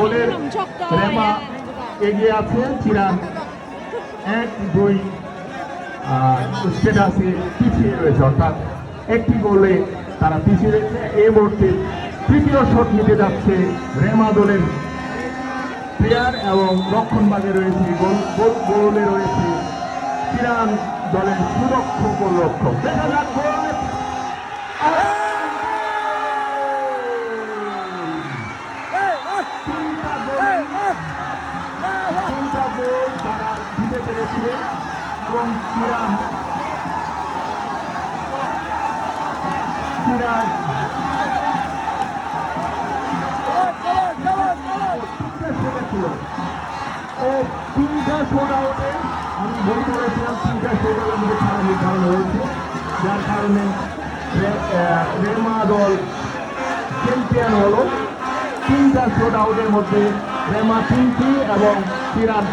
গোলের রেমা এগিয়ে আছে। চিরান 1-2 স্ট্যাটাসে পিছিয়ে রয়েছে, অর্থাৎ একটি গোলে তারা পিছিয়ে রয়েছে। এই মুহূর্তে তৃতীয় শট নিতে যাচ্ছে রেমা দলের প্লেয়ার এবং রক্ষণভাগে রয়েছে গোলে রয়েছে চিরান দলের সুরক্ষক গোলরক্ষক। দেখা যাক গোল। তিনটা গোল তারা দিতে পেরেছে এবং চিরান তিনটা শোট আউটে আমি বলতে করেছিলাম, তিনটা শোট আউটের মধ্যে খেলা নির্ধারণ হয়েছে, যার কারণে রেমা দল চ্যাম্পিয়ন হলো। তিনটা শোট আউটের মধ্যে রেমা 3টি এবং চিরান